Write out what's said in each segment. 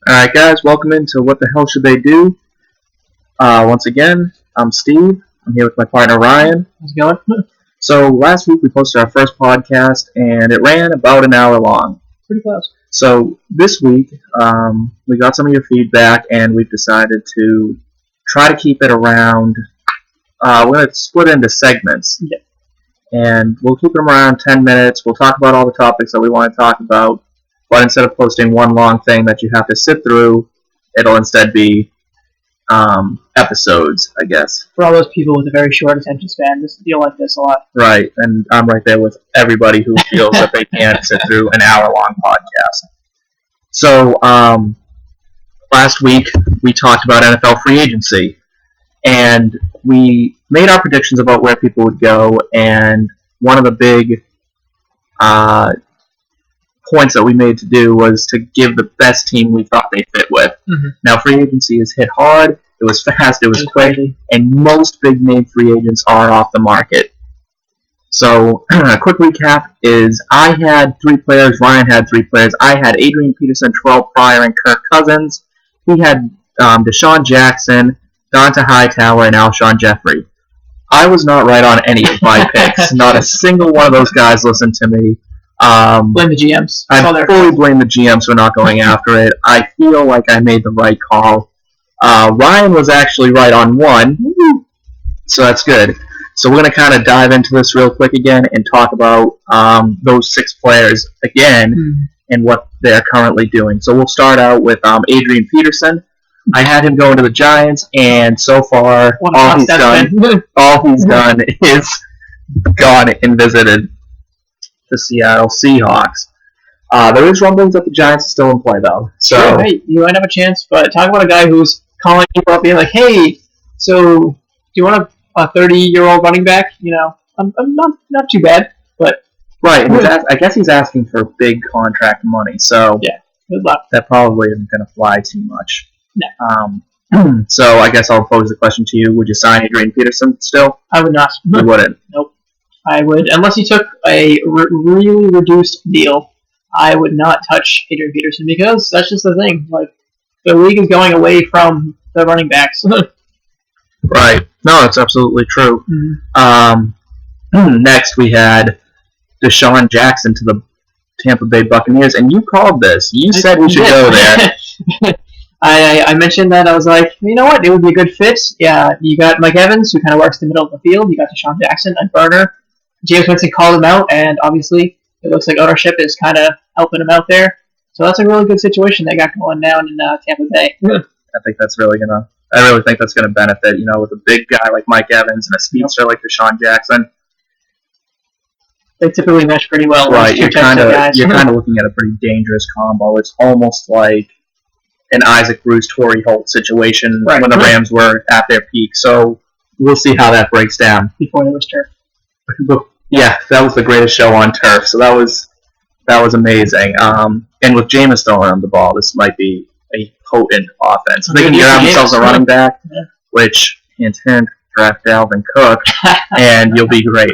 Alright guys, welcome into What the Hell Should They Do? Once again, I'm Steve. I'm here with my partner Ryan. How's it going? So last week we posted our first podcast and it ran about an hour long. Pretty close. So this week we got some of your feedback and we've decided to try to keep it around, we're going to split into segments. Yeah. And we'll keep them around 10 minutes. We'll talk about all the topics that we want to talk about. But instead of posting one long thing that you have to sit through, it'll instead be episodes, I guess. For all those people with a very short attention span, this deal like this a lot. Right, and I'm right there with everybody who feels that they can't sit through an hour-long podcast. So, last week we talked about NFL free agency, and we made our predictions about where people would go, and one of the big points that we made to do was to give the best team we thought they fit with. Mm-hmm. Now, free agency is hit hard, it was fast, it was quick, and most big-name free agents are off the market. So, a quick recap is I had 3 players, Ryan had 3 players. I had Adrian Peterson, Terrell Pryor, and Kirk Cousins. He had Deshaun Jackson, Donta Hightower, and Alshon Jeffrey. I was not right on any of my picks. Not a single one of those guys listened to me. Blame the GMs. I fully blame the GMs for not going after it. I feel like I made the right call. Ryan was actually right on one, so that's good. So we're going to kind of dive into this real quick again and talk about those 6 players again and what they're currently doing. So we'll start out with Adrian Peterson. I had him going to the Giants, and so far all he's done is gone and visited the Seattle Seahawks. There is rumblings that the Giants are still in play, though. So sure, hey, you might have a chance, but talk about a guy who's calling people up being like, hey, so do you want a 30-year-old running back? You know, I'm not too bad, but... Right, I guess he's asking for big contract money, so yeah, good luck. That probably isn't going to fly too much. No. So I guess I'll pose the question to you. Would you sign Adrian Peterson still? I would not. You wouldn't? Nope. I would, unless he took a really reduced deal, I would not touch Adrian Peterson because that's just the thing. Like, the league is going away from the running backs. Right. No, that's absolutely true. Mm-hmm. Next, we had Deshaun Jackson to the Tampa Bay Buccaneers, and you called this. You said we should go there. I mentioned that. I was like, you know what? It would be a good fit. Yeah, you got Mike Evans, who kind of works in the middle of the field. You got Deshaun Jackson, a burner. James Winston called him out, and obviously it looks like ownership is kind of helping him out there. So that's a really good situation they got going down in Tampa Bay. I think that's really I really think that's gonna benefit. You know, with a big guy like Mike Evans and a speedster like Deshaun Jackson. They typically mesh pretty well. Right, you're kind of looking at a pretty dangerous combo. It's almost like an Isaac Bruce, Torrey Holt situation when the Rams were at their peak. So we'll see how that breaks down. Before there was turf. Yeah, that was the greatest show on turf. So that was amazing. And with Jameis throwing the ball, this might be a potent offense. They can grab themselves a running back, which hint draft Dalvin Cook, and you'll be great.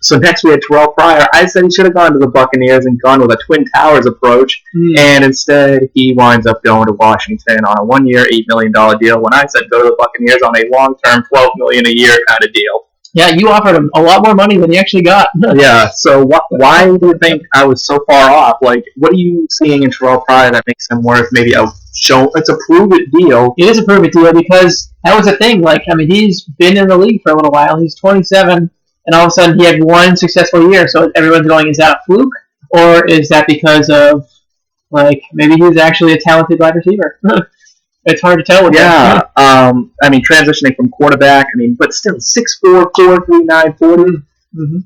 So next we had Terrell Pryor. I said he should have gone to the Buccaneers and gone with a Twin Towers approach, and instead he winds up going to Washington on a 1-year, $8 million deal, when I said go to the Buccaneers on a long-term, $12 million a year kind of deal. Yeah, you offered him a lot more money than he actually got. Yeah, so why do you think I was so far off? Like, what are you seeing in Terrell Pryor that makes him worth maybe it's a prove-it deal? It is a prove-it deal because that was the thing. Like, I mean, he's been in the league for a little while. He's 27. And all of a sudden, he had one successful year. So everyone's going, is that a fluke? Or is that because of, like, maybe he's actually a talented wide receiver? It's hard to tell. Yeah. I mean, transitioning from quarterback, but still 6'4", 4'3", 40. Mm-hmm.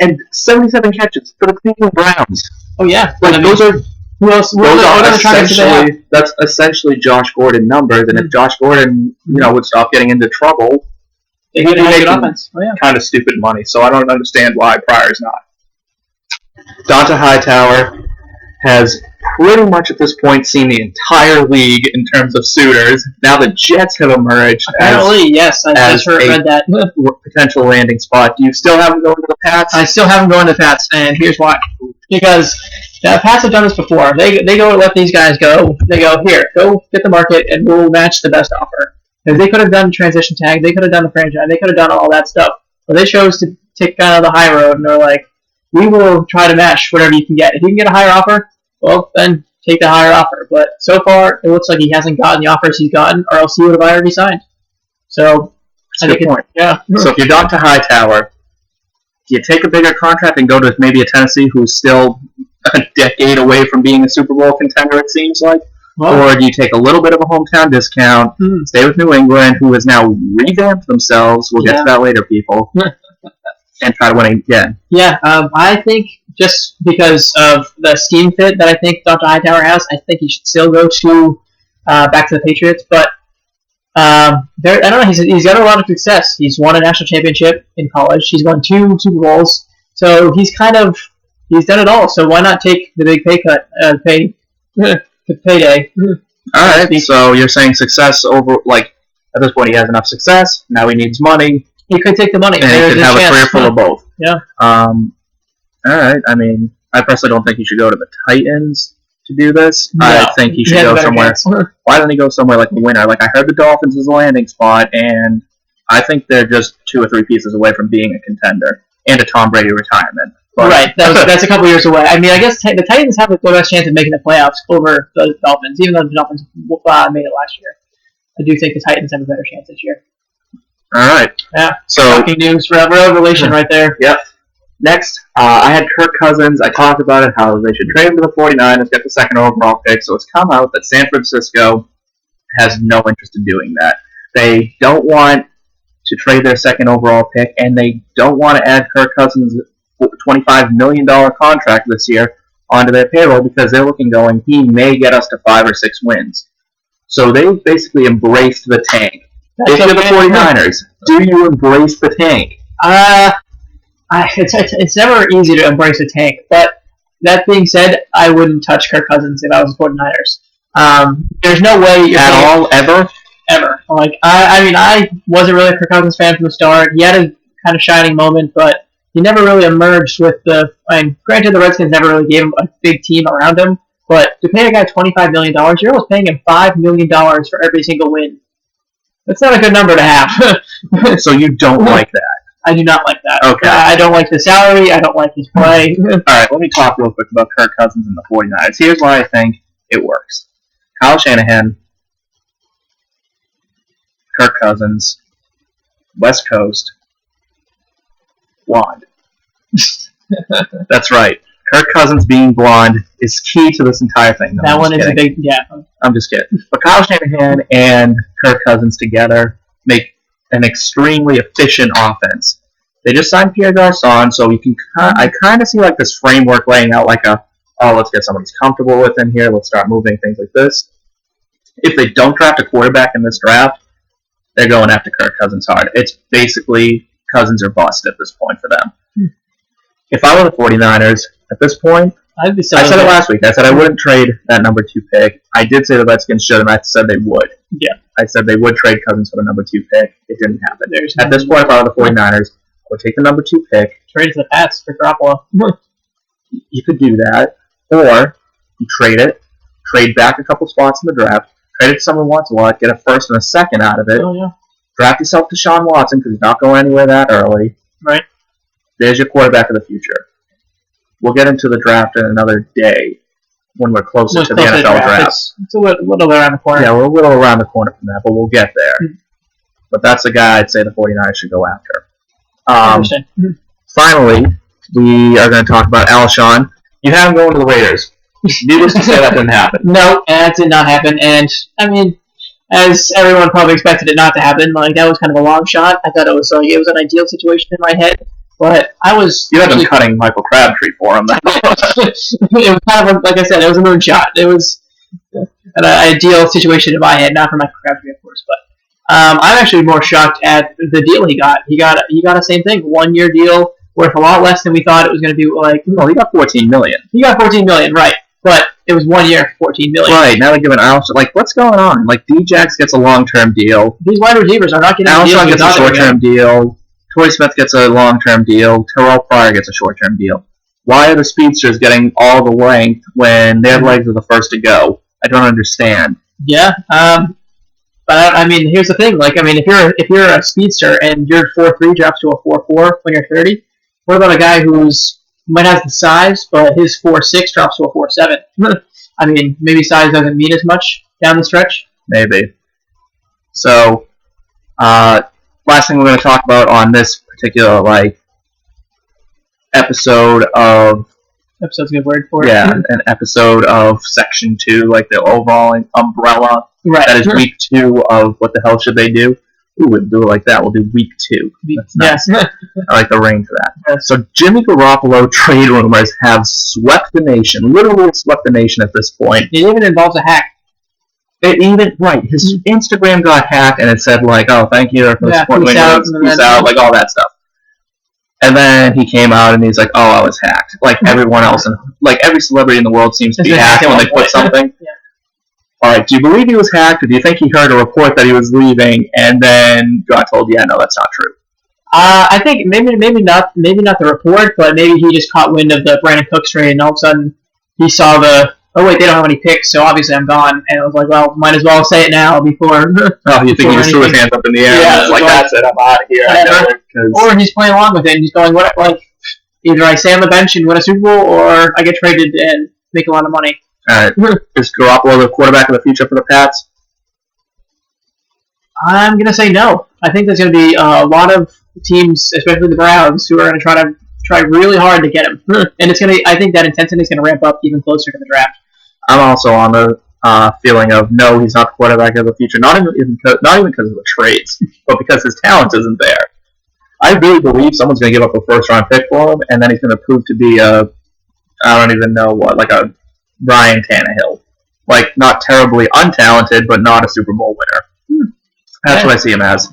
And 77 catches for the Cleveland Browns. Oh, yeah. Like, those are... Who else? That's essentially Josh Gordon numbers. And if Josh Gordon, would stop getting into trouble... They could have a good offense. Oh, yeah. Kind of stupid money, so I don't understand why Pryor's not. Donta Hightower has pretty much at this point seen the entire league in terms of suitors. Now the Jets have emerged yes, I just read that. Potential landing spot. Do you still have him going to the Pats? I still have him going to the Pats, and here's why. Because Now, Pats have done this before. They go let these guys go. They go, here, go get the market, and we'll match the best offer. Because they could have done transition tag, they could have done the franchise, they could have done all that stuff. But they chose to take kind of the high road, and they're like, we will try to match whatever you can get. If you can get a higher offer, well, then take the higher offer. But so far, it looks like he hasn't gotten the offers he's gotten, or else he would have already signed. So, That's a good point. Yeah. So if you're Dr. Hightower, do you take a bigger contract and go to maybe a Tennessee who's still a decade away from being a Super Bowl contender, it seems like? Well, Or do you take a little bit of a hometown discount, stay with New England, who has now revamped themselves, we'll get to that later, people, and try to win again? Yeah, I think just because of the scheme fit that I think Dr. Hightower has, I think he should still go to back to the Patriots. But I don't know. He's got a lot of success. He's won a national championship in college. He's won 2 Super Bowls. So he's done it all. So why not take the big pay cut, the payday? All right. So you're saying success over, like, at this point he has enough success. Now he needs money. He could take the money. And he could have a career full of both. Yeah. All right. I mean, I personally don't think he should go to the Titans to do this. No, I think he should go somewhere. Why don't he go somewhere like the winner? Like, I heard the Dolphins is a landing spot, and I think they're just 2 or 3 pieces away from being a contender and a Tom Brady retirement. But, right. That's a couple years away. I mean, I guess the Titans have the best chance of making the playoffs over the Dolphins, even though the Dolphins made it last year. I do think the Titans have a better chance this year. All right. Yeah. So, shocking news. Revelation right there. Yep. Next, I had Kirk Cousins. I talked about it, how they should trade him to the 49ers, get the 2nd overall pick. So it's come out that San Francisco has no interest in doing that. They don't want to trade their 2nd overall pick, and they don't want to add Kirk Cousins' $25 million contract this year onto their payroll because they're going, he may get us to 5 or 6 wins. So they basically embraced the tank. If you're the 49ers, do you embrace the tank? It's never easy to embrace a tank, but that being said, I wouldn't touch Kirk Cousins if I was the 49ers. There's no way you're at all, ever. Like, I mean, I wasn't really a Kirk Cousins fan from the start. He had a kind of shining moment, but he never really emerged with the. I mean, granted, the Redskins never really gave him a big team around him, but to pay a guy $25 million, you're almost paying him $5 million for every single win. That's not a good number to have. So you don't like that? I do not like that. Okay. I don't like the salary. I don't like his play. All right, let me talk real quick about Kirk Cousins and the 49ers. Here's why I think it works. Kyle Shanahan, Kirk Cousins, West Coast, blonde. That's right. Kirk Cousins being blonde is key to this entire thing. No, that one is a big, yeah. I'm just kidding. But Kyle Shanahan and Kirk Cousins together make an extremely efficient offense. They just signed Pierre Garçon, so we can. I kind of see like this framework laying out like let's get somebody who's comfortable with him here. Let's start moving things like this. If they don't draft a quarterback in this draft, they're going after Kirk Cousins hard. It's basically Cousins or bust at this point for them. If I were the 49ers at this point, I said it last week. I said I wouldn't trade that number 2 pick. I did say the Redskins should, and I said they would. Yeah. I said they would trade Cousins for the number 2 pick. It didn't happen. At this point, if I were the 49ers, I would take the number 2 pick. Trade it to the Pats for Garoppolo. You could do that. Or you trade it, trade back a couple spots in the draft, trade it to someone who wants a lot, get a 1st and a 2nd out of it. Oh, yeah. Draft yourself Deshaun Watson because he's not going anywhere that early. Right. There's your quarterback of the future. We'll get into the draft in another day when we're closer to the NFL draft. It's a little around the corner. Yeah, we're a little around the corner from that, but we'll get there. But that's the guy I'd say the 49ers should go after. Finally, we are going to talk about Alshon. You have him going to the Raiders. Needless to say, that didn't happen. No, that did not happen. And, I mean, as everyone probably expected it not to happen, like, that was kind of a long shot. I thought it was an ideal situation in my head. But I was... You had been cutting Michael Crabtree for him. It was kind of, like I said, it was a moonshot. It was an ideal situation in my head, not for Michael Crabtree, of course. But I'm actually more shocked at the deal he got. He got the same thing, 1-year deal, worth a lot less than we thought it was going to be. Like, well, he got $14 million. He got $14 million, right? But it was 1 year, $14 million. Right. Now they're giving Alshon, like, what's going on? Like, Djax gets a long-term deal. These wide receivers are not getting a deal. Alshon gets a short-term deal. Torrey Smith gets a long-term deal. Terrell Pryor gets a short-term deal. Why are the speedsters getting all the length when their legs are the first to go? I don't understand. Yeah. But I mean, here's the thing. Like, I mean, if you're a speedster and your 4.3 drops to a 4.4 when you're 30, what about a guy who's might have the size, but his 4.6 drops to a 4.7? I mean, maybe size doesn't mean as much down the stretch. Maybe. So, last thing we're going to talk about on this particular episode of Episode's a good word for it. yeah, an episode of Section 2, like the overall umbrella. Right. That is week 2 of What the Hell Should They Do? We wouldn't do it like that. We'll do week 2. That's nice. Yes. I like the ring for that. Yes. So Jimmy Garoppolo trade rumors have swept the nation, literally swept the nation at this point. It even involves a hack. His Instagram got hacked and it said oh, thank you for the support, peace out, like all that stuff. And then he came out and he's like, oh, I was hacked. Like everyone else, and like every celebrity in the world seems to be hacked when they put something. Yeah. Alright, do you believe he was hacked, or do you think he heard a report that he was leaving and then got told, yeah, no, that's not true? I think maybe not the report, but maybe he just caught wind of the Brandon Cooks trade and all of a sudden he saw oh wait, they don't have any picks, so obviously I'm gone. And I was like, well, might as well say it now before. Oh, you think he just threw his hands up in the air? Yeah, and was that's it, I'm out of here. Or he's playing along with it and he's going, either I stay on the bench and win a Super Bowl, or I get traded and make a lot of money. Alright, is Garoppolo the quarterback of the future for the Pats? I'm gonna say no. I think there's gonna be a lot of teams, especially the Browns, who are gonna try really hard to get him, and I think that intensity is gonna ramp up even closer to the draft. I'm also on the feeling of no, he's not the quarterback of the future. Not even because of the trades, but because his talent isn't there. I really believe someone's going to give up a first-round pick for him, and then he's going to prove to be I don't even know what, like a Ryan Tannehill. Like, not terribly untalented, but not a Super Bowl winner. That's what I see him as.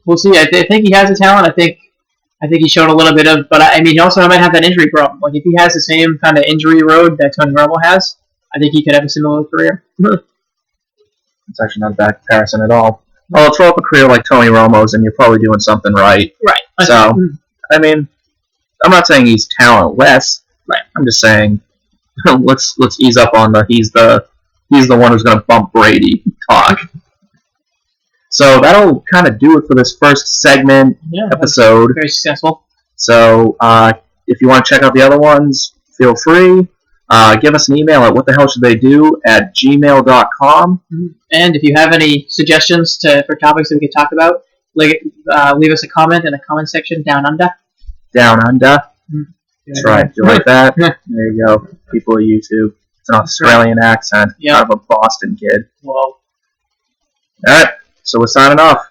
We'll see. I think he has the talent. I think he showed a little bit of, but I mean, he also might have that injury problem. Like, if he has the same kind of injury road that Tony Romo has, I think he could have a similar career. It's actually not a bad comparison at all. Well, throw up a career like Tony Romo's, and you're probably doing something right. Right. So, I mean, I'm not saying he's talentless. Right. I'm just saying, let's ease up on he's the one who's going to bump Brady talk. So that'll kind of do it for this first segment episode. Very successful. So if you want to check out the other ones, feel free. Give us an email at whatthehellshouldtheydo@gmail.com. And if you have any suggestions for topics that we could talk about, leave us a comment in the comment section down under. Down under. That's right. You like that? There you go. People at YouTube. It's an Australian accent. Kind of a Boston kid. Whoa. Alright, so we're signing off.